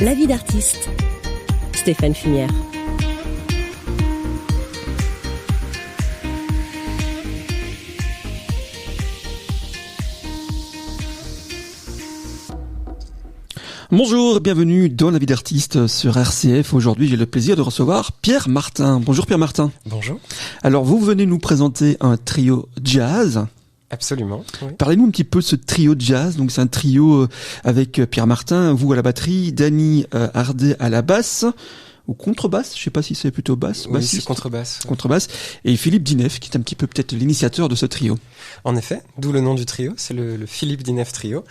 La vie d'artiste, Stéphane Fumière. Bonjour, bienvenue dans La vie d'artiste sur RCF. Aujourd'hui, j'ai le plaisir de recevoir Pierre Martin. Bonjour Pierre Martin. Bonjour. Alors, vous venez nous présenter un trio jazz. Absolument. Oui. Parlez-nous un petit peu de ce trio jazz. Donc, c'est un trio avec Pierre Martin, vous à la batterie, Dany Hardet à la basse, ou contrebasse, je sais pas si c'est plutôt basse. Oui, c'est contrebasse. Contrebasse. Et Philippe Dinef, qui est un petit peu peut-être l'initiateur de ce trio. En effet, d'où le nom du trio, c'est le Philippe Dinef Trio.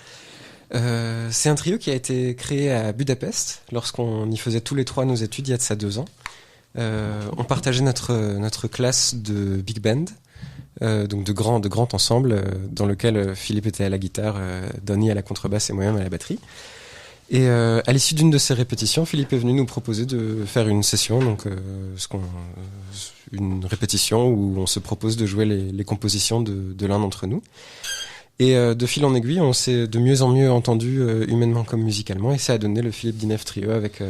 C'est un trio qui a été créé à Budapest, lorsqu'on y faisait tous les trois nos études il y a de ça 2 ans. On partageait notre classe de big band, donc de grand ensemble, dans lequel Philippe était à la guitare, Dany à la contrebasse et moi-même à la batterie. Et à l'issue d'une de ces répétitions, Philippe est venu nous proposer de faire une session, donc une répétition où on se propose de jouer les compositions de l'un d'entre nous. Et de fil en aiguille, on s'est de mieux en mieux entendu humainement comme musicalement, et ça a donné le Philippe Dinef Trio avec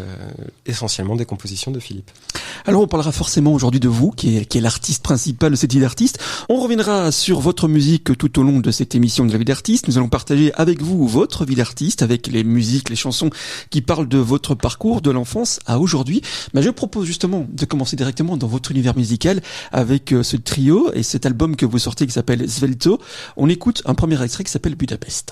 essentiellement des compositions de Philippe. Alors on parlera forcément aujourd'hui de vous, qui est l'artiste principal de cette vie d'artiste. On reviendra sur votre musique tout au long de cette émission de La vie d'artiste. Nous allons partager avec vous votre vie d'artiste, avec les musiques, les chansons qui parlent de votre parcours, de l'enfance à aujourd'hui. Mais je propose justement de commencer directement dans votre univers musical avec ce trio et cet album que vous sortez qui s'appelle Svelto. On écoute un premier extrait qui s'appelle Budapest.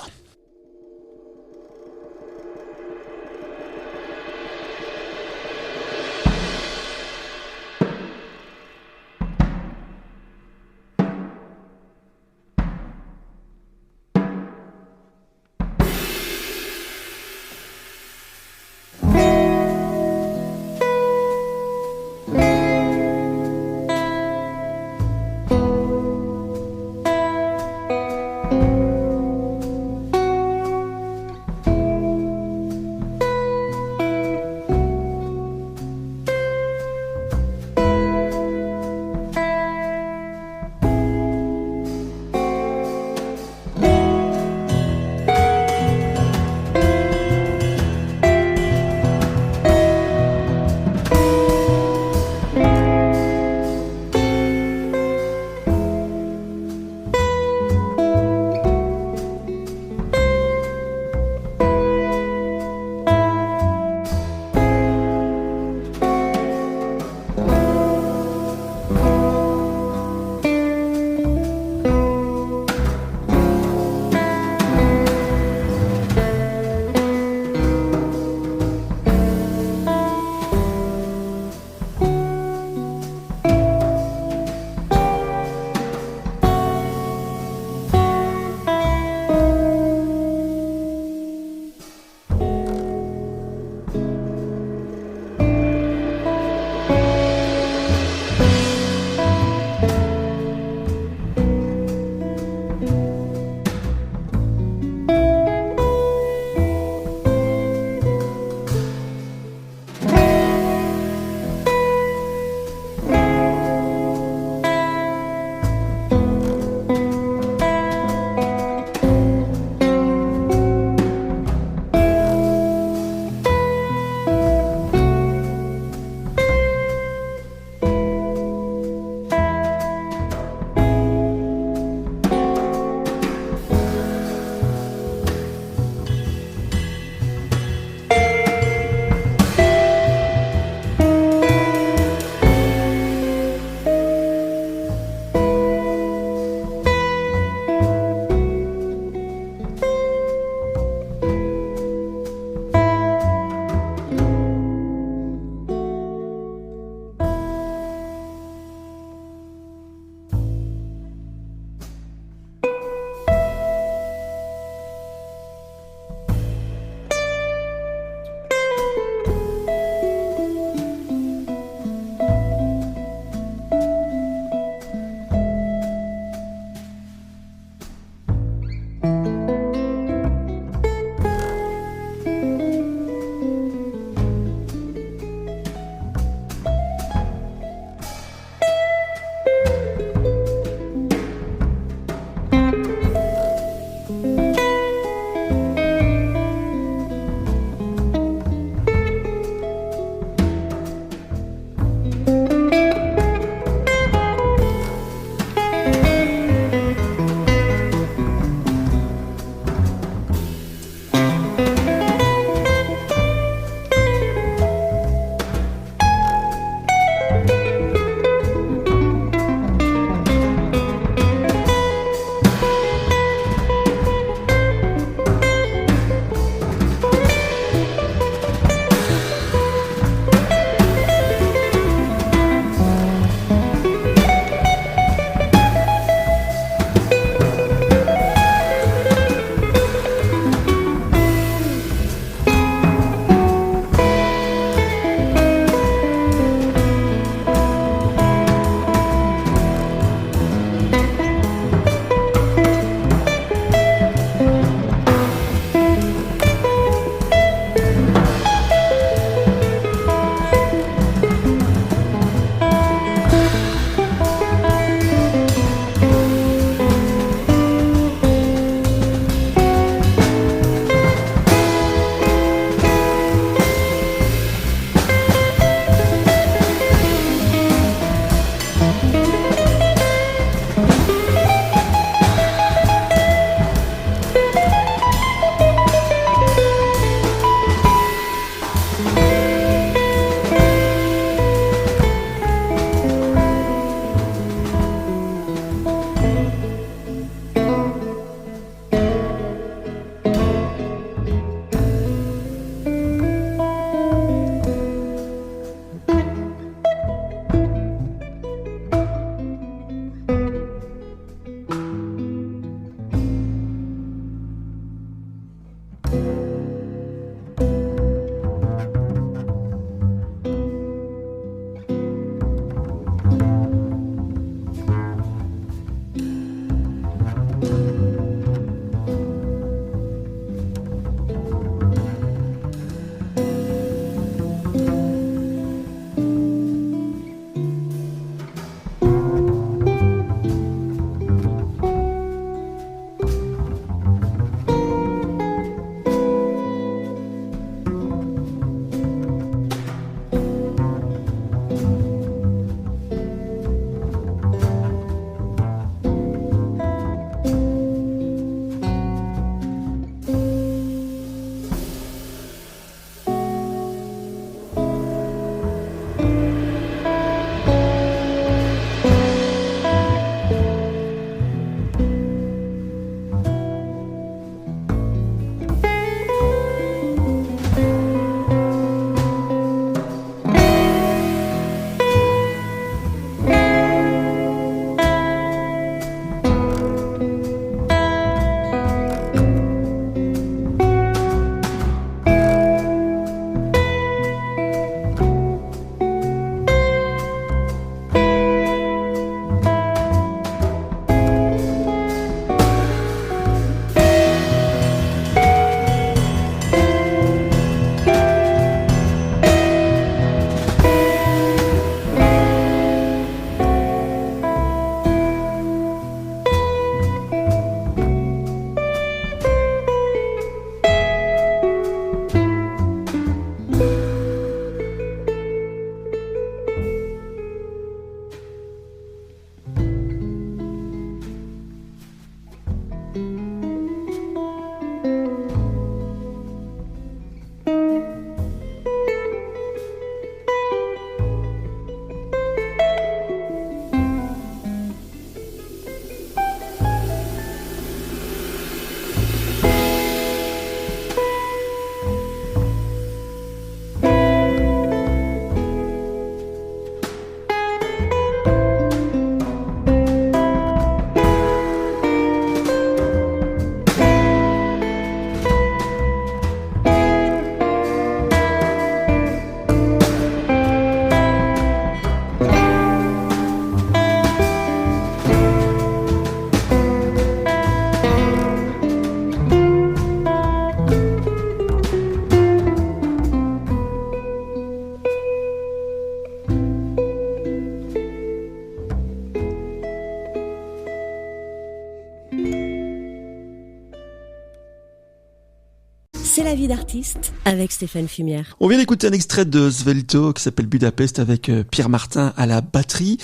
C'est la vie d'artiste avec Stéphane Fumière. On vient d'écouter un extrait de Svelto qui s'appelle Budapest avec Pierre Martin à la batterie.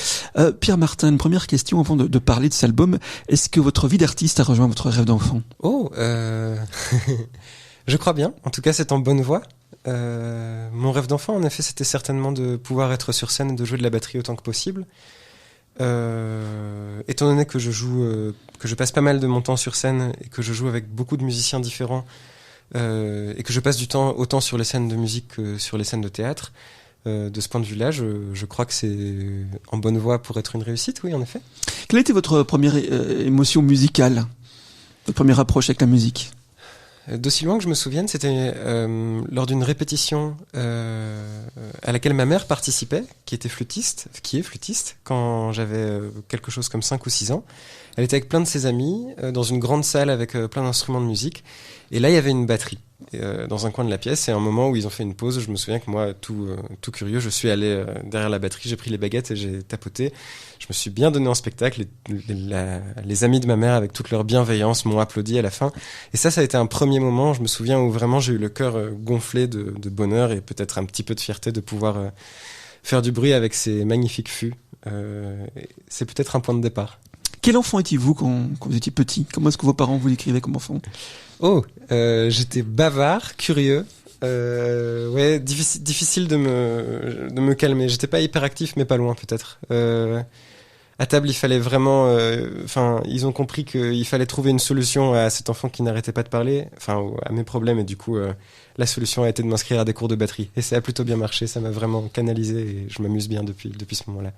Pierre Martin, une première question avant de parler de cet album. Est-ce que votre vie d'artiste a rejoint votre rêve d'enfant ? Je crois bien. En tout cas, c'est en bonne voie. Mon rêve d'enfant, en effet, c'était certainement de pouvoir être sur scène et de jouer de la batterie autant que possible. Étant donné que je passe pas mal de mon temps sur scène et que je joue avec beaucoup de musiciens différents, et que je passe du temps autant sur les scènes de musique que sur les scènes de théâtre, de ce point de vue-là, je crois que c'est en bonne voie pour être une réussite, oui, en effet. Quelle a été votre première émotion musicale ? Votre première approche avec la musique ? D'aussi loin que je me souvienne, c'était lors d'une répétition à laquelle ma mère participait, qui est flûtiste, quand j'avais quelque chose comme 5 ou 6 ans. Elle était avec plein de ses amis, dans une grande salle avec plein d'instruments de musique. Et là, il y avait une batterie dans un coin de la pièce. Et à un moment où ils ont fait une pause, je me souviens que moi, tout curieux, je suis allé derrière la batterie, j'ai pris les baguettes et j'ai tapoté. Je me suis bien donné en spectacle. Les amis de ma mère, avec toute leur bienveillance, m'ont applaudi à la fin. Et ça a été un premier moment, je me souviens, où vraiment j'ai eu le cœur gonflé de bonheur et peut-être un petit peu de fierté de pouvoir faire du bruit avec ces magnifiques fûts. C'est peut-être un point de départ. Quel enfant étiez-vous quand vous étiez petit ? Comment est-ce que vos parents vous décrivaient comme enfant ? J'étais bavard, curieux. Difficile de me calmer. J'étais pas hyper actif, mais pas loin peut-être. À table, il fallait vraiment, ils ont compris qu'il fallait trouver une solution à cet enfant qui n'arrêtait pas de parler, à mes problèmes, et du coup, la solution a été de m'inscrire à des cours de batterie. Et ça a plutôt bien marché, ça m'a vraiment canalisé et je m'amuse bien depuis ce moment-là.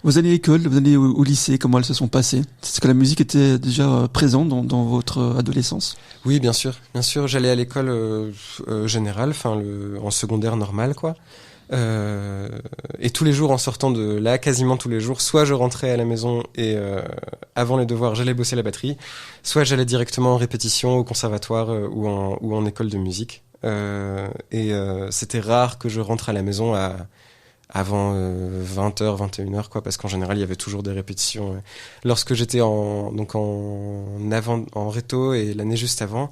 Vos années à l'école, vos années au lycée, comment elles se sont passées? Est-ce que la musique était déjà présente dans votre adolescence? Oui, bien sûr. J'allais à l'école générale, en secondaire normal, quoi. Et tous les jours, en sortant de là, quasiment tous les jours, soit je rentrais à la maison et avant les devoirs, j'allais bosser la batterie, soit j'allais directement en répétition au conservatoire ou en école de musique. C'était rare que je rentre à la maison avant 20h, 21h, quoi, parce qu'en général, il y avait toujours des répétitions. Lorsque j'étais en réto et l'année juste avant,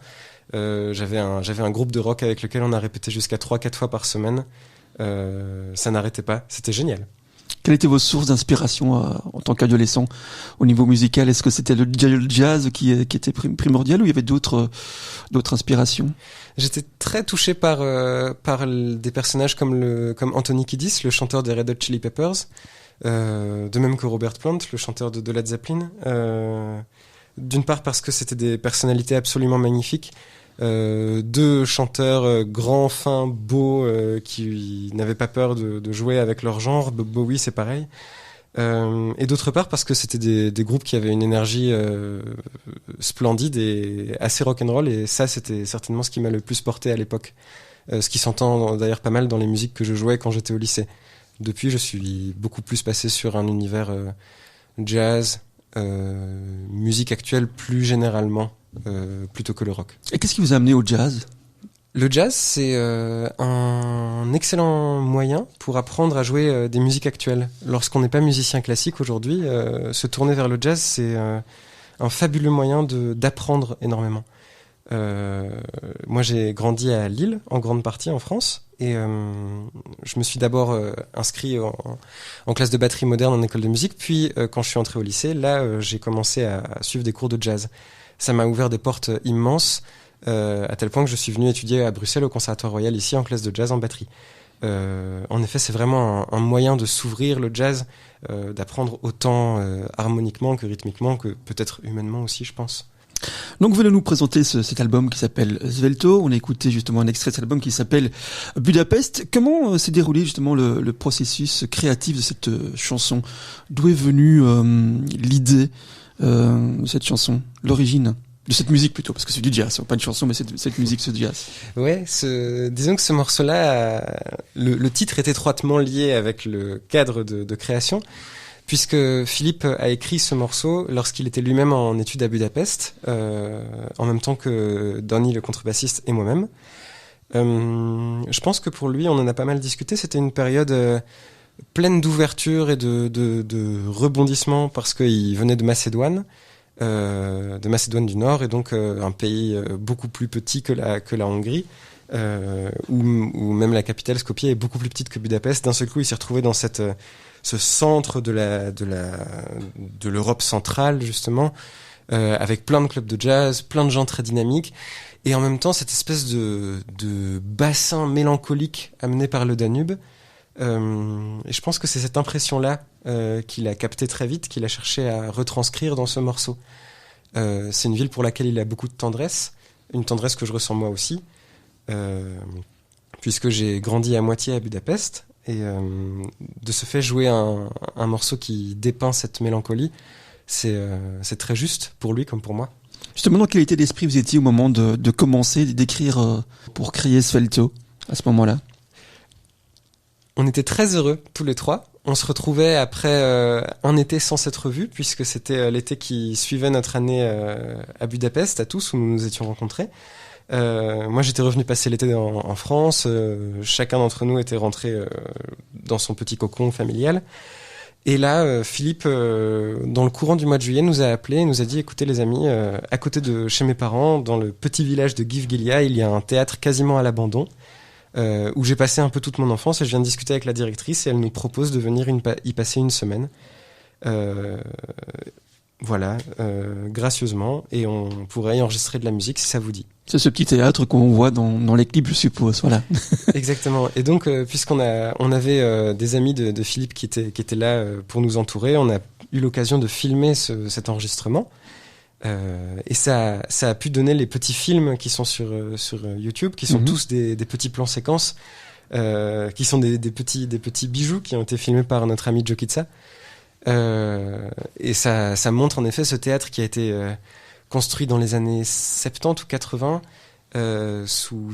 j'avais un groupe de rock avec lequel on a répété jusqu'à 3-4 fois par semaine. Ça n'arrêtait pas, c'était génial. Quelles étaient vos sources d'inspiration en tant qu'adolescent au niveau musical? Est-ce que c'était le jazz qui était primordial ou il y avait d'autres inspirations? J'étais très touché par des personnages comme Anthony Kiedis, le chanteur des Red Hot Chili Peppers, de même que Robert Plant, le chanteur de Led Zeppelin. D'une part parce que c'était des personnalités absolument magnifiques, deux chanteurs grands, fins, beaux, qui n'avaient pas peur de jouer avec leur genre. Bob Bowie, c'est pareil. Et d'autre part parce que c'était des groupes qui avaient une énergie splendide et assez rock'n'roll, et ça c'était certainement ce qui m'a le plus porté à l'époque, ce qui s'entend d'ailleurs pas mal dans les musiques que je jouais quand j'étais au lycée. Depuis, je suis beaucoup plus passé sur un univers jazz, musique actuelle plus généralement, plutôt que le rock. Et qu'est-ce qui vous a amené au jazz? Le jazz, c'est un excellent moyen pour apprendre à jouer des musiques actuelles. Lorsqu'on n'est pas musicien classique aujourd'hui, se tourner vers le jazz, c'est un fabuleux moyen d'apprendre énormément. Moi, j'ai grandi à Lille, en grande partie en France, et je me suis d'abord inscrit en classe de batterie moderne en école de musique, puis quand je suis entré au lycée, là, j'ai commencé à suivre des cours de jazz. Ça m'a ouvert des portes immenses, à tel point que je suis venu étudier à Bruxelles au Conservatoire Royal, ici en classe de jazz en batterie. En effet, c'est vraiment un moyen de s'ouvrir le jazz, d'apprendre autant harmoniquement que rythmiquement, que peut-être humainement aussi, je pense. Donc vous venez nous présenter cet album qui s'appelle Svelto. On a écouté justement un extrait de cet album qui s'appelle Budapest. Comment s'est déroulé justement le processus créatif de cette chanson? D'où est venue l'idée de cette chanson, l'origine de cette musique plutôt, parce que c'est du jazz, c'est pas une chanson, mais c'est cette musique, ce jazz. Ouais, disons que ce morceau-là, le titre est étroitement lié avec le cadre de création, puisque Philippe a écrit ce morceau lorsqu'il était lui-même en études à Budapest, en même temps que Donny, le contrebassiste, et moi-même. Je pense que pour lui, on en a pas mal discuté, c'était une période pleine d'ouverture et de rebondissement, parce qu'il venait de Macédoine du Nord, et donc un pays beaucoup plus petit que la Hongrie, où même la capitale Skopje est beaucoup plus petite que Budapest. D'un seul coup, il s'est retrouvé dans ce centre de l'Europe centrale, justement, avec plein de clubs de jazz, plein de gens très dynamiques, et en même temps cette espèce de bassin mélancolique amené par le Danube. Et je pense que c'est cette impression-là qu'il a captée très vite, qu'il a cherché à retranscrire dans ce morceau. C'est une ville pour laquelle il a beaucoup de tendresse, une tendresse que je ressens moi aussi, puisque j'ai grandi à moitié à Budapest, et de ce fait jouer un morceau qui dépeint cette mélancolie, c'est très juste pour lui comme pour moi. Justement, dans quel état d'esprit vous étiez au moment de commencer d'écrire pour créer Svelto à ce moment-là? On était très heureux tous les trois. On se retrouvait après un été sans s'être vus, puisque c'était l'été qui suivait notre année à Budapest, à tous, où nous nous étions rencontrés. Moi, j'étais revenu passer l'été en France. Chacun d'entre nous était rentré dans son petit cocon familial. Et là, Philippe, dans le courant du mois de juillet, nous a appelés et nous a dit « Écoutez les amis, à côté de chez mes parents, dans le petit village de Givgilia, il y a un théâtre quasiment à l'abandon. » Où j'ai passé un peu toute mon enfance, et je viens de discuter avec la directrice et elle nous propose de venir y passer une semaine. Voilà, gracieusement, et on pourrait y enregistrer de la musique si ça vous dit. C'est ce petit théâtre qu'on voit dans les clips, je suppose, voilà. Exactement. Et donc, puisqu'on avait des amis de Philippe qui étaient là pour nous entourer, on a eu l'occasion de filmer cet enregistrement. Et ça a pu donner les petits films qui sont sur YouTube, qui sont tous des petits plans séquences, qui sont des petits bijoux qui ont été filmés par notre ami Joe Kitsa. Et ça montre en effet ce théâtre qui a été construit dans les années 70 ou 80 sous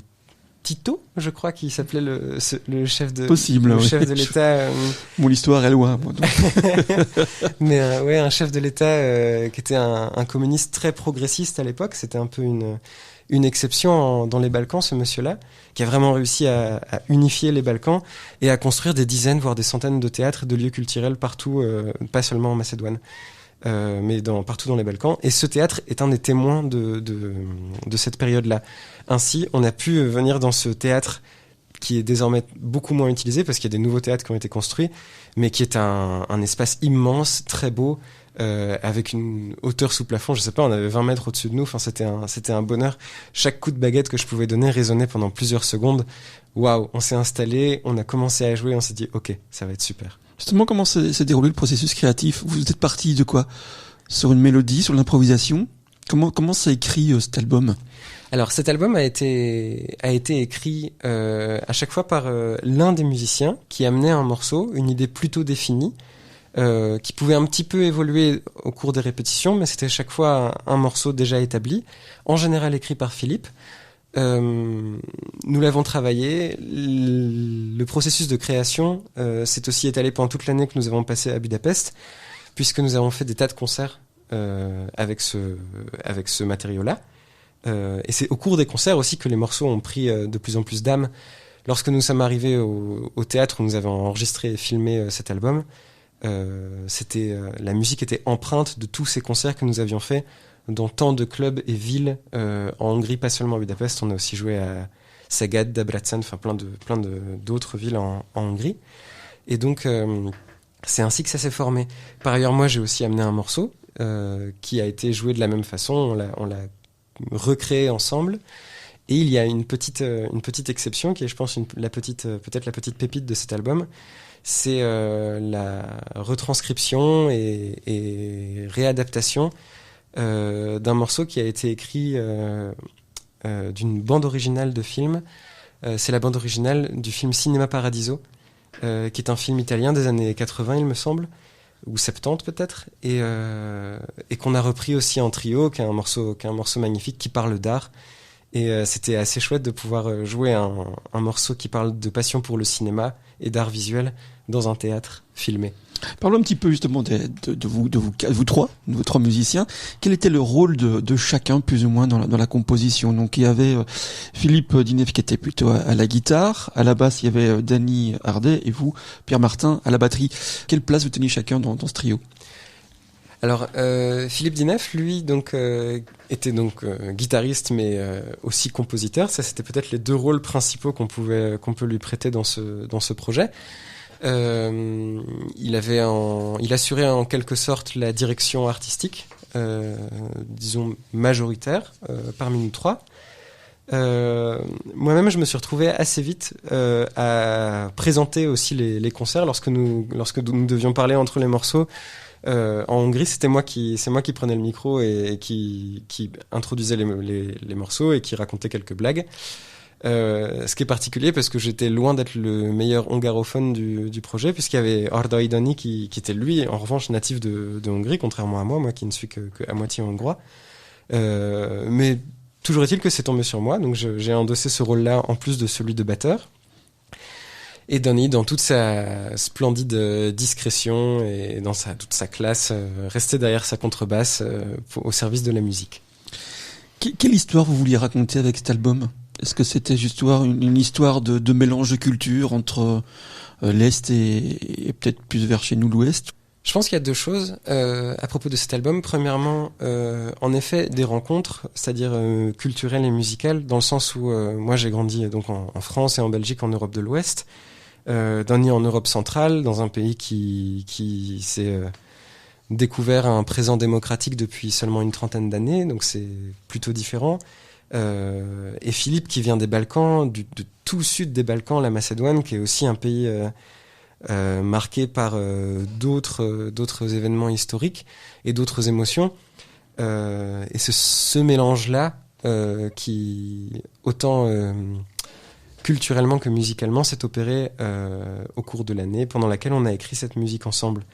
Tito, je crois qu'il s'appelait le chef de chef de l'État. Bon, l'histoire est loin. Moi, donc. Mais un chef de l'État qui était un communiste très progressiste à l'époque. C'était un peu une exception dans les Balkans, ce monsieur-là, qui a vraiment réussi à unifier les Balkans et à construire des dizaines, voire des centaines de théâtres et de lieux culturels partout, pas seulement en Macédoine. Mais partout dans les Balkans. Et ce théâtre est un des témoins de cette période-là. Ainsi, on a pu venir dans ce théâtre qui est désormais beaucoup moins utilisé parce qu'il y a des nouveaux théâtres qui ont été construits, mais qui est un espace immense, très beau, avec une hauteur sous plafond. Je sais pas, on avait 20 mètres au-dessus de nous. Enfin, c'était un bonheur. Chaque coup de baguette que je pouvais donner résonnait pendant plusieurs secondes. Waouh, on s'est installé, on a commencé à jouer, on s'est dit, ok, ça va être super. Justement, comment s'est déroulé le processus créatif? Vous êtes parti de quoi? Sur une mélodie, sur l'improvisation? Comment s'est écrit cet album? Alors, cet album a été écrit à chaque fois par l'un des musiciens qui amenait un morceau, une idée plutôt définie, qui pouvait un petit peu évoluer au cours des répétitions, mais c'était chaque fois un morceau déjà établi, en général écrit par Philippe. Nous l'avons travaillé. Le processus de création s'est aussi étalé pendant toute l'année que nous avons passé à Budapest, puisque nous avons fait des tas de concerts avec ce matériau-là. Et c'est au cours des concerts aussi que les morceaux ont pris de plus en plus d'âme. Lorsque nous sommes arrivés au théâtre où nous avons enregistré et filmé cet album, la musique était empreinte de tous ces concerts que nous avions faits dans tant de clubs et villes en Hongrie, pas seulement à Budapest. On a aussi joué à Szeged, Debrecen, enfin plein d'autres villes en Hongrie. Et donc c'est ainsi que ça s'est formé. Par ailleurs, moi j'ai aussi amené un morceau qui a été joué de la même façon. On l'a recréé ensemble. Et il y a une petite exception qui est, je pense, peut-être la petite pépite de cet album. C'est la retranscription et réadaptation d'un morceau qui a été écrit d'une bande originale de film. C'est la bande originale du film Cinema Paradiso, qui est un film italien des années 80, il me semble, ou 70 peut-être, et qu'on a repris aussi en trio, qui est un morceau magnifique qui parle d'art. Et c'était assez chouette de pouvoir jouer un morceau qui parle de passion pour le cinéma et d'art visuel dans un théâtre filmé. Parlons un petit peu justement de vous trois, de vos trois musiciens. Quel était le rôle de chacun plus ou moins dans la composition? Donc il y avait Philippe Dinev qui était plutôt à la guitare, à la basse il y avait Dany Hardet et vous, Pierre Martin, à la batterie. Quelle place vous teniez chacun dans ce trio? Alors Philippe Dinev, lui, donc était guitariste, mais aussi compositeur. Ça, c'était peut-être les deux rôles principaux qu'on peut lui prêter dans ce projet. Il assurait en quelque sorte la direction artistique, disons majoritaire, parmi nous trois. Moi-même, je me suis retrouvé assez vite à présenter aussi les concerts lorsque nous devions parler entre les morceaux. En Hongrie, c'est moi qui prenais le micro et qui introduisait les morceaux et qui racontait quelques blagues. Ce qui est particulier parce que j'étais loin d'être le meilleur hongarophone du projet, puisqu'il y avait Ardai Dani qui était lui, en revanche, natif de Hongrie, contrairement à moi qui ne suis que à moitié hongrois. Mais toujours est-il que c'est tombé sur moi, donc j'ai endossé ce rôle-là en plus de celui de batteur. Et Dany, dans toute sa splendide discrétion et dans toute sa classe, restait derrière sa contrebasse au service de la musique. Quelle histoire vous vouliez raconter avec cet album? Est-ce que c'était juste une histoire de mélange de culture entre l'Est et peut-être plus vers chez nous l'Ouest? Je pense qu'il y a deux choses à propos de cet album. Premièrement, en effet, des rencontres, c'est-à-dire culturelles et musicales, dans le sens où moi j'ai grandi donc en France et en Belgique, en Europe de l'Ouest. Dany en Europe centrale, dans un pays qui s'est découvert un présent démocratique depuis seulement une trentaine d'années, donc c'est plutôt différent. Et Philippe qui vient des Balkans, de tout sud des Balkans, la Macédoine, qui est aussi un pays marqué par d'autres événements historiques et d'autres émotions. Et ce mélange-là, qui autant culturellement que musicalement s'est opéré au cours de l'année pendant laquelle on a écrit cette musique ensemble.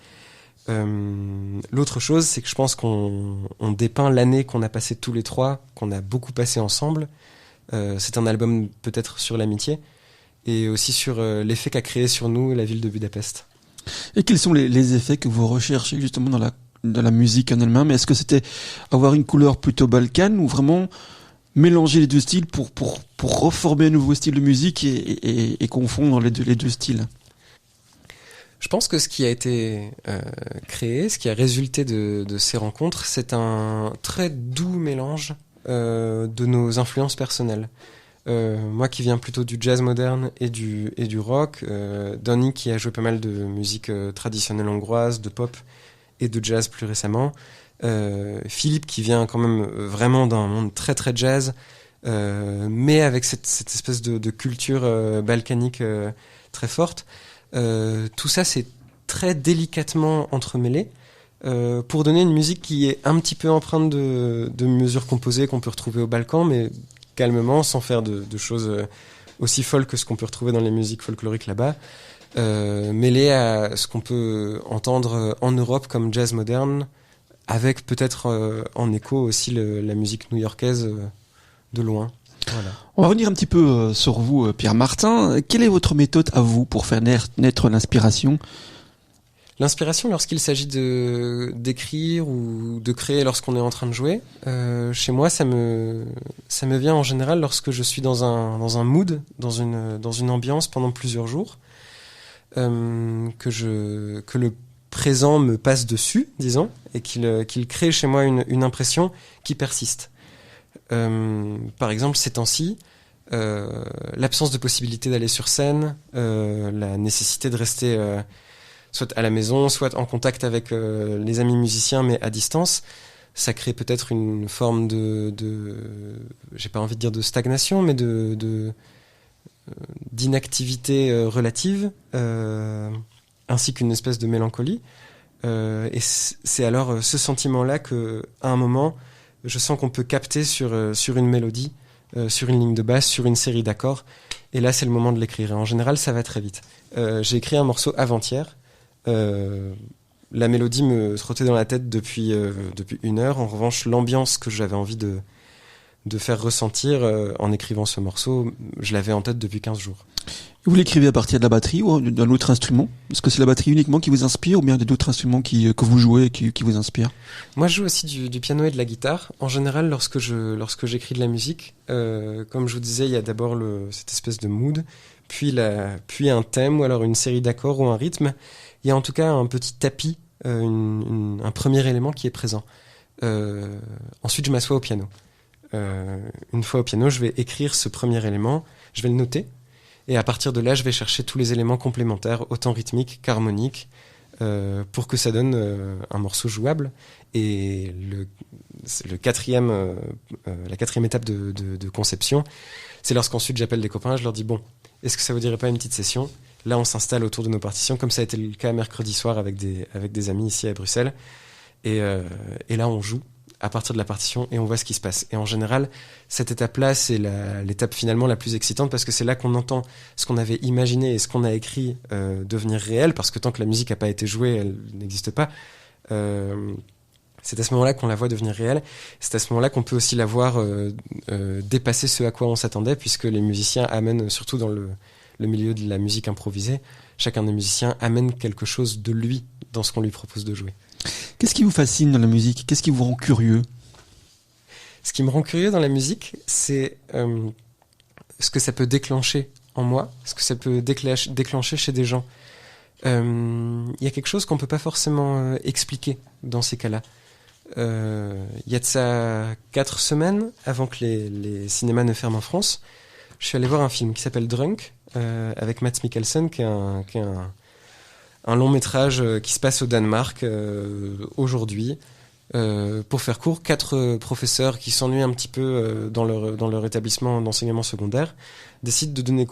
L'autre chose, c'est que je pense qu'on dépeint l'année qu'on a passée tous les trois, qu'on a beaucoup passé ensemble. C'est un album peut-être sur l'amitié et aussi sur l'effet qu'a créé sur nous la ville de Budapest. Et quels sont les effets que vous recherchez justement dans la musique en elle-même? Est-ce que c'était avoir une couleur plutôt balkane ou vraiment mélanger les deux styles pour reformer un nouveau style de musique et confondre les deux styles? Je pense que ce qui a été créé, ce qui a résulté de ces rencontres, c'est un très doux mélange de nos influences personnelles. Moi qui viens plutôt du jazz moderne et du rock, Donny qui a joué pas mal de musique traditionnelle hongroise, de pop et de jazz plus récemment, Philippe qui vient quand même vraiment d'un monde très très jazz, mais avec cette espèce de culture balkanique très forte. Tout ça c'est très délicatement entremêlé pour donner une musique qui est un petit peu empreinte de mesures composées qu'on peut retrouver au Balkan, mais calmement, sans faire de choses aussi folles que ce qu'on peut retrouver dans les musiques folkloriques là-bas, mêlé à ce qu'on peut entendre en Europe comme jazz moderne, avec peut-être en écho aussi la musique new-yorkaise de loin. Voilà. On va revenir un petit peu sur vous, Pierre Martin. Quelle est votre méthode à vous pour faire naître l'inspiration ? L'inspiration, lorsqu'il s'agit d'écrire ou de créer lorsqu'on est en train de jouer, chez moi, ça me vient en général lorsque je suis dans un mood, dans une ambiance pendant plusieurs jours, que le présent me passe dessus, disons, et qu'il crée chez moi une impression qui persiste. Par exemple, ces temps-ci, l'absence de possibilité d'aller sur scène, la nécessité de rester soit à la maison, soit en contact avec les amis musiciens, mais à distance, ça crée peut-être une forme j'ai pas envie de dire de stagnation, mais d'inactivité relative, ainsi qu'une espèce de mélancolie. Et c'est alors ce sentiment-là que, à un moment, je sens qu'on peut capter sur une mélodie, sur une ligne de basse, sur une série d'accords. Et là, c'est le moment de l'écrire. Et en général, ça va très vite. J'ai écrit un morceau avant-hier. La mélodie me trottait dans la tête depuis 1 heure. En revanche, l'ambiance que j'avais envie de faire ressentir en écrivant ce morceau, je l'avais en tête depuis 15 jours. Vous l'écrivez à partir de la batterie ou d'un autre instrument ? Est-ce que c'est la batterie uniquement qui vous inspire ou bien d'autres instruments que vous jouez et qui vous inspirent ? Moi, je joue aussi du piano et de la guitare. En général, lorsque j'écris de la musique, comme je vous disais, il y a d'abord cette espèce de mood, puis un thème ou alors une série d'accords ou un rythme. Il y a en tout cas un petit tapis, un premier élément qui est présent. Ensuite, je m'assois au piano. Une fois au piano, je vais écrire ce premier élément, je vais le noter, et à partir de là, je vais chercher tous les éléments complémentaires, autant rythmiques qu'harmoniques, pour que ça donne un morceau jouable. Et la quatrième étape de conception, c'est lorsqu'ensuite j'appelle des copains, je leur dis bon, est-ce que ça vous dirait pas une petite session ? Là, on s'installe autour de nos partitions, comme ça a été le cas mercredi soir avec des amis ici à Bruxelles. Et là, on joue à partir de la partition et on voit ce qui se passe. Et en général, cette étape-là, c'est l'étape finalement la plus excitante parce que c'est là qu'on entend ce qu'on avait imaginé et ce qu'on a écrit devenir réel, parce que tant que la musique n'a pas été jouée, elle n'existe pas. C'est à ce moment-là qu'on la voit devenir réelle. C'est à ce moment-là qu'on peut aussi la voir dépasser ce à quoi on s'attendait, puisque les musiciens amènent, surtout dans le milieu de la musique improvisée, chacun des musiciens amène quelque chose de lui dans ce qu'on lui propose de jouer. Qu'est-ce qui vous fascine dans la musique ? Qu'est-ce qui vous rend curieux ? Ce qui me rend curieux dans la musique, c'est ce que ça peut déclencher en moi, ce que ça peut déclencher chez des gens. Il y a quelque chose qu'on ne peut pas forcément expliquer dans ces cas-là. Il y a de ça 4 semaines, avant que les cinémas ne ferment en France, je suis allé voir un film qui s'appelle Drunk, avec Mads Mikkelsen, qui est un long métrage qui se passe au Danemark aujourd'hui. Pour faire court, 4 professeurs qui s'ennuient un petit peu dans leur établissement d'enseignement secondaire décident de donner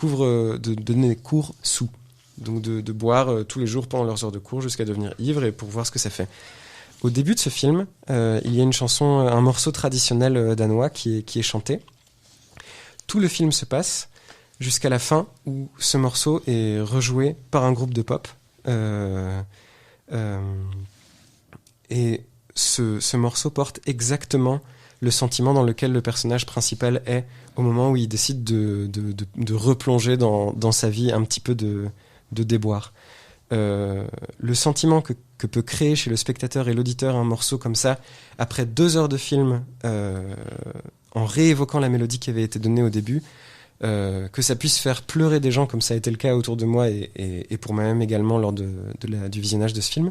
cours sous. Donc de boire tous les jours pendant leurs heures de cours jusqu'à devenir ivres et pour voir ce que ça fait. Au début de ce film, il y a une chanson, un morceau traditionnel danois qui est chanté. Tout le film se passe jusqu'à la fin où ce morceau est rejoué par un groupe de pop. Et ce morceau porte exactement le sentiment dans lequel le personnage principal est au moment où il décide de replonger dans sa vie un petit peu de déboire. Le sentiment que peut créer chez le spectateur et l'auditeur un morceau comme ça, après 2 heures de film, en réévoquant la mélodie qui avait été donnée au début, que ça puisse faire pleurer des gens comme ça a été le cas autour de moi et pour moi-même également lors du visionnage de ce film,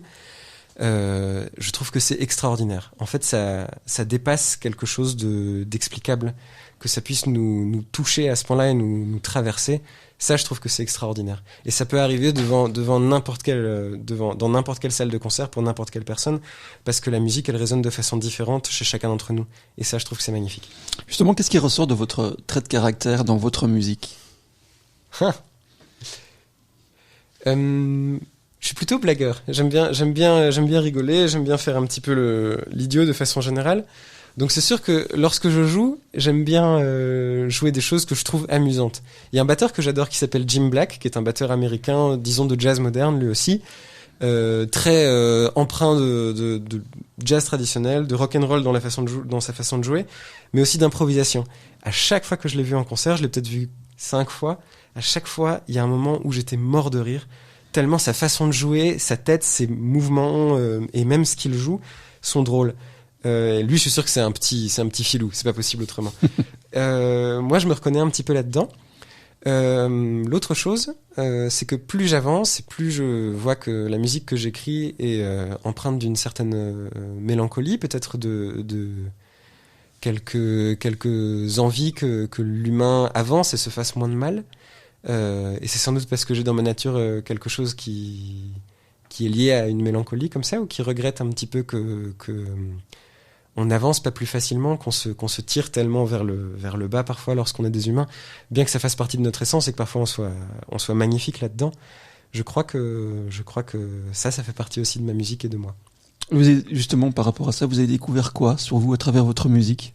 je trouve que c'est extraordinaire. En fait, ça dépasse quelque chose d'explicable, que ça puisse nous toucher à ce point-là et nous traverser. Ça, je trouve que c'est extraordinaire. Et ça peut arriver dans n'importe quelle salle de concert pour n'importe quelle personne, parce que la musique, elle résonne de façon différente chez chacun d'entre nous. Et ça, je trouve que c'est magnifique. Justement, qu'est-ce qui ressort de votre trait de caractère dans votre musique ? Je suis plutôt blagueur. J'aime bien rigoler, j'aime bien faire un petit peu l'idiot de façon générale. Donc c'est sûr que lorsque je joue, j'aime bien jouer des choses que je trouve amusantes. Il y a un batteur que j'adore qui s'appelle Jim Black, qui est un batteur américain, disons de jazz moderne lui aussi, très empreint de jazz traditionnel, de rock and roll dans sa façon de jouer, mais aussi d'improvisation. À chaque fois que je l'ai vu en concert, je l'ai peut-être vu 5 fois. À chaque fois, il y a un moment où j'étais mort de rire, tellement sa façon de jouer, sa tête, ses mouvements et même ce qu'il joue sont drôles. Lui, je suis sûr que c'est un petit filou, c'est pas possible autrement. Moi, je me reconnais un petit peu là-dedans. L'autre chose, c'est que plus j'avance, et plus je vois que la musique que j'écris est empreinte d'une certaine mélancolie, peut-être de quelques envies que l'humain avance et se fasse moins de mal. Et c'est sans doute parce que j'ai dans ma nature quelque chose qui est lié à une mélancolie comme ça, ou qui regrette un petit peu que on n'avance pas plus facilement, qu'on se tire tellement vers le bas parfois lorsqu'on est des humains, bien que ça fasse partie de notre essence et que parfois on soit magnifique là-dedans. Je crois que ça fait partie aussi de ma musique et de moi. Justement, par rapport à ça, vous avez découvert quoi sur vous à travers votre musique ?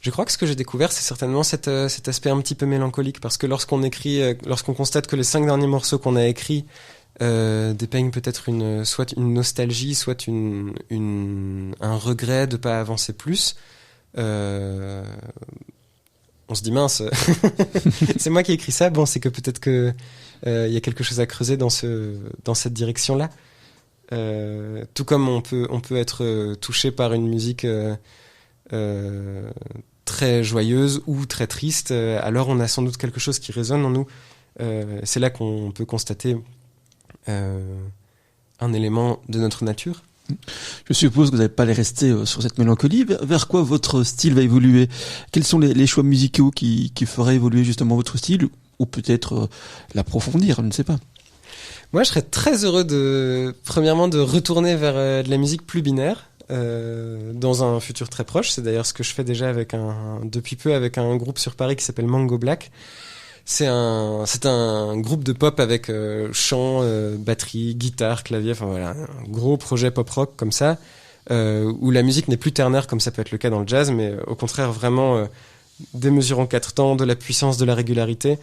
Je crois que ce que j'ai découvert, c'est certainement cet aspect un petit peu mélancolique, parce que lorsqu'on constate que les 5 derniers morceaux qu'on a écrits dépeignent peut-être soit une nostalgie, soit un regret de pas avancer plus. On se dit mince, c'est moi qui ai écrit ça. Bon, c'est que peut-être que y a quelque chose à creuser dans cette direction-là. Tout comme on peut être touché par une musique très joyeuse ou très triste. Alors on a sans doute quelque chose qui résonne en nous. C'est là qu'on peut constater un élément de notre nature. Je suppose que vous n'allez pas aller rester sur cette mélancolie. Vers quoi votre style va évoluer ? Quels sont les choix musicaux qui feraient évoluer justement votre style, ou peut-être l'approfondir, je ne sais pas. Moi, je serais très heureux premièrement de retourner vers de la musique plus binaire dans un futur très proche. C'est d'ailleurs ce que je fais déjà depuis peu avec un groupe sur Paris qui s'appelle Mango Black. C'est un groupe de pop avec chant, batterie, guitare, clavier, enfin voilà, un gros projet pop-rock comme ça, où la musique n'est plus ternaire comme ça peut être le cas dans le jazz, mais au contraire vraiment démesurant 4 temps, de la puissance, de la régularité,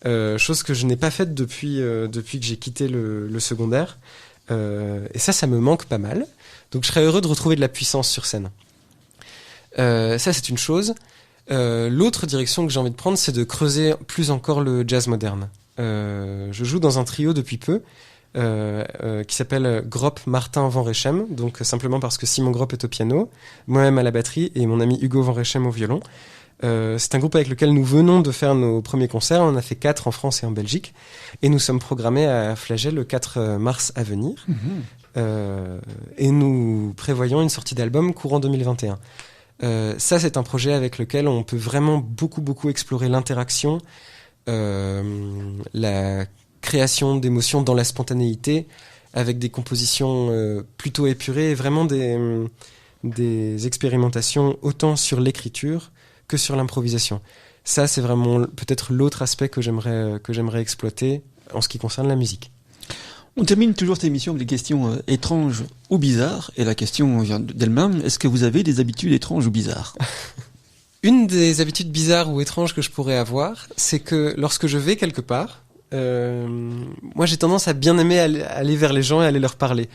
chose que je n'ai pas faite depuis que j'ai quitté le secondaire, et ça me manque pas mal, donc je serais heureux de retrouver de la puissance sur scène. Ça c'est une chose. L'autre direction que j'ai envie de prendre, c'est de creuser plus encore le jazz moderne. Je joue dans un trio depuis peu qui s'appelle Gropp Martin Van Rechem, donc simplement parce que Simon Gropp est au piano, moi-même à la batterie et mon ami Hugo Van Rechem au violon. C'est un groupe avec lequel nous venons de faire nos premiers concerts. On en a fait 4 en France et en Belgique, et nous sommes programmés à Flagey le 4 mars à venir. Et nous prévoyons une sortie d'album courant 2021. Ça, c'est un projet avec lequel on peut vraiment beaucoup explorer l'interaction, la création d'émotions dans la spontanéité, avec des compositions plutôt épurées, et vraiment des expérimentations autant sur l'écriture que sur l'improvisation. Ça, c'est vraiment peut-être l'autre aspect que j'aimerais exploiter en ce qui concerne la musique. On termine toujours cette émission avec des questions étranges ou bizarres. Et la question vient d'elle-même. Est-ce que vous avez des habitudes étranges ou bizarres ? Une des habitudes bizarres ou étranges que je pourrais avoir, c'est que lorsque je vais quelque part, moi j'ai tendance à bien aimer aller vers les gens et aller leur parler.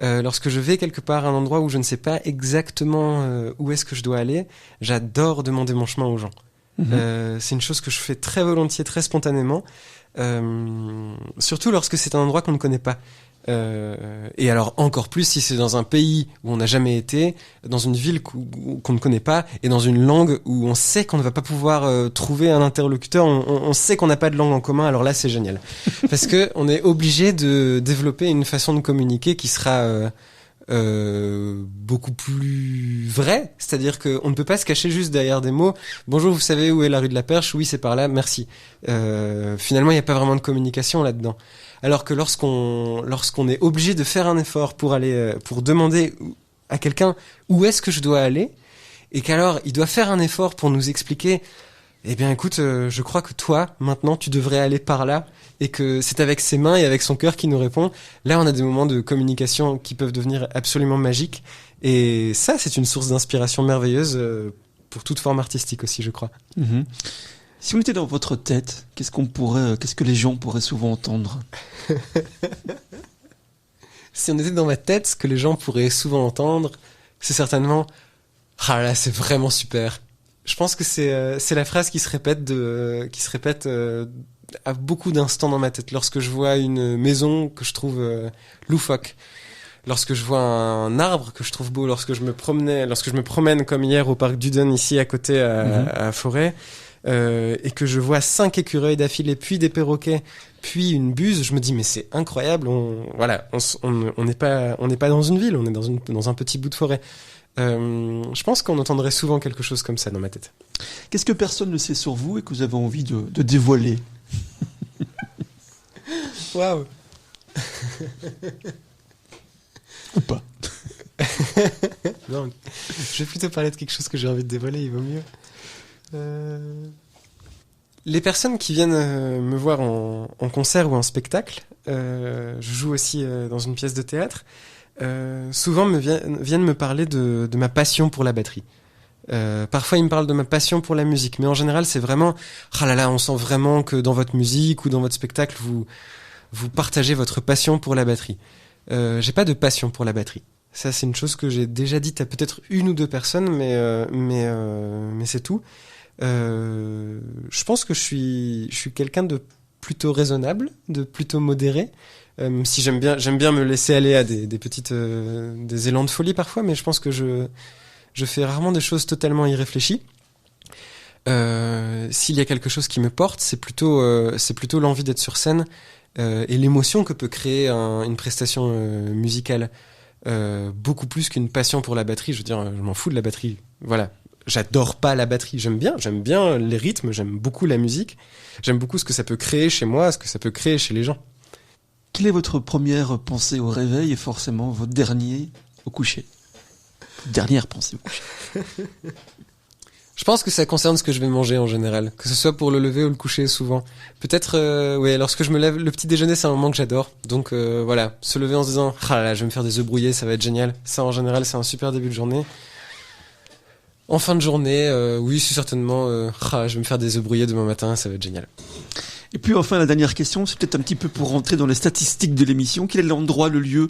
Lorsque je vais quelque part à un endroit où je ne sais pas exactement où est-ce que je dois aller, j'adore demander mon chemin aux gens. C'est une chose que je fais très volontiers, très spontanément. Surtout lorsque c'est un endroit qu'on ne connaît pas. Et alors encore plus si c'est dans un pays où on n'a jamais été, dans une ville qu'on ne connaît pas, et dans une langue où on sait qu'on ne va pas pouvoir trouver un interlocuteur, on sait qu'on n'a pas de langue en commun, alors là c'est génial. Parce que on est obligé de développer une façon de communiquer qui sera beaucoup plus vraie, c'est-à-dire qu'on ne peut pas se cacher juste derrière des mots. Bonjour, vous savez où est la rue de la Perche ? Oui, c'est par là, merci. Finalement, il n'y a pas vraiment de communication là-dedans. Alors que lorsqu'on est obligé de faire un effort pour aller, pour demander à quelqu'un où est-ce que je dois aller, et qu'alors il doit faire un effort pour nous expliquer, eh bien écoute, je crois que toi, maintenant, tu devrais aller par là, et que c'est avec ses mains et avec son cœur qu'il nous répond. Là, on a des moments de communication qui peuvent devenir absolument magiques, et ça, c'est une source d'inspiration merveilleuse pour toute forme artistique aussi, je crois. Si on était dans votre tête, qu'est-ce que les gens pourraient souvent entendre ? Si on était dans ma tête, ce que les gens pourraient souvent entendre, c'est certainement « Ah là, c'est vraiment super !» Je pense que c'est la phrase qui se répète à beaucoup d'instants dans ma tête. Lorsque je vois une maison que je trouve loufoque, lorsque je vois un arbre que je trouve beau, lorsque je me promène comme hier au parc Duden, ici à côté à Forêt, et que je vois 5 écureuils d'affilée, puis des perroquets, puis une buse, je me dis mais c'est incroyable. On n'est pas dans une ville, on est dans un petit bout de forêt. Je pense qu'on entendrait souvent quelque chose comme ça dans ma tête. Qu'est-ce que personne ne sait sur vous et que vous avez envie de dévoiler ? Waouh. Ou pas ? Non, je vais plutôt parler de quelque chose que j'ai envie de dévoiler, il vaut mieux. Les personnes qui viennent me voir en concert ou en spectacle, je joue aussi dans une pièce de théâtre, souvent viennent me parler de ma passion pour la batterie. Parfois ils me parlent de ma passion pour la musique, mais en général c'est vraiment ah là là, on sent vraiment que dans votre musique ou dans votre spectacle vous partagez votre passion pour la batterie. J'ai pas de passion pour la batterie. Ça c'est une chose que j'ai déjà dite à peut-être 1 ou 2 personnes, mais c'est tout. Je pense que je suis quelqu'un de plutôt raisonnable, de plutôt modéré. Si j'aime bien me laisser aller à des élans de folie parfois, mais je pense que je fais rarement des choses totalement irréfléchies. S'il y a quelque chose qui me porte, c'est plutôt l'envie d'être sur scène et l'émotion que peut créer une prestation musicale. Beaucoup plus qu'une passion pour la batterie. Je veux dire, je m'en fous de la batterie. Voilà. J'adore pas la batterie. J'aime bien les rythmes, j'aime beaucoup la musique. J'aime beaucoup ce que ça peut créer chez moi, ce que ça peut créer chez les gens. Quelle est votre première pensée au réveil et forcément votre dernier au coucher ? Dernière pensée au coucher. Je pense que ça concerne ce que je vais manger en général, que ce soit pour le lever ou le coucher souvent. Peut-être, lorsque je me lève, le petit déjeuner c'est un moment que j'adore. Donc voilà, se lever en se disant ah là là, je vais me faire des œufs brouillés, ça va être génial. Ça en général c'est un super début de journée. En fin de journée, oui c'est certainement je vais me faire des œufs brouillés demain matin, ça va être génial. Et puis enfin la dernière question, c'est peut-être un petit peu pour rentrer dans les statistiques de l'émission. Quel est l'endroit, le lieu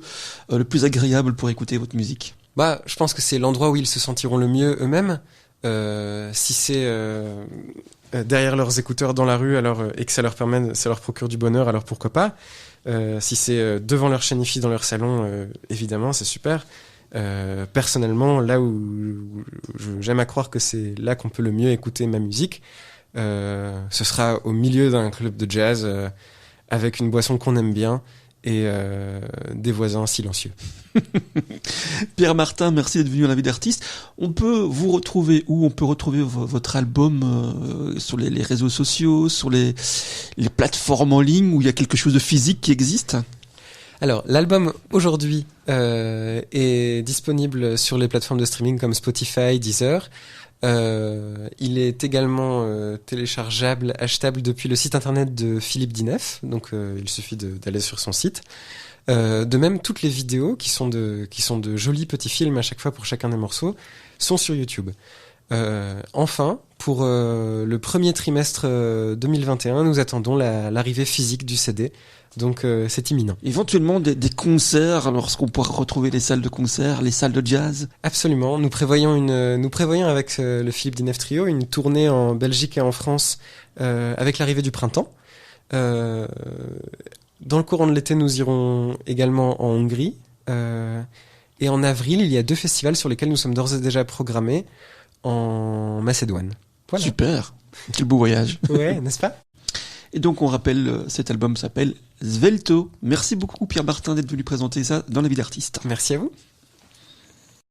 le plus agréable pour écouter votre musique ? Je pense que c'est l'endroit où ils se sentiront le mieux eux-mêmes. Si c'est derrière leurs écouteurs dans la rue et que ça leur procure du bonheur, alors pourquoi pas. Si c'est devant leur chaîne hi-fi dans leur salon, évidemment c'est super. Personnellement, là où j'aime à croire que c'est là qu'on peut le mieux écouter ma musique, ce sera au milieu d'un club de jazz avec une boisson qu'on aime bien et des voisins silencieux. Pierre Martin, merci d'être venu à La Vie d'Artiste. On peut vous retrouver où ? On peut retrouver votre album sur les réseaux sociaux, sur les plateformes en ligne où il y a quelque chose de physique qui existe ? Alors, l'album aujourd'hui est disponible sur les plateformes de streaming comme Spotify, Deezer. Il est également téléchargeable, achetable depuis le site internet de Philippe Dinef, donc il suffit d'aller sur son site. De même, toutes les vidéos qui sont de jolis petits films à chaque fois pour chacun des morceaux sont sur YouTube. Enfin, pour le premier trimestre 2021, nous attendons l'arrivée physique du CD. Donc c'est imminent. Éventuellement des concerts, lorsqu'on pourra retrouver les salles de concert, les salles de jazz. Absolument. Nous prévoyons avec le Philippe Dinef Trio une tournée en Belgique et en France avec l'arrivée du printemps. Dans le courant de l'été, nous irons également en Hongrie. Et en avril, il y a 2 festivals sur lesquels nous sommes d'ores et déjà programmés en Macédoine. Voilà. Super. Quel beau voyage. Ouais, n'est-ce pas? Et donc on rappelle, cet album s'appelle Svelto. Merci beaucoup Pierre Martin d'être venu présenter ça dans La Vie d'Artiste. Merci à vous.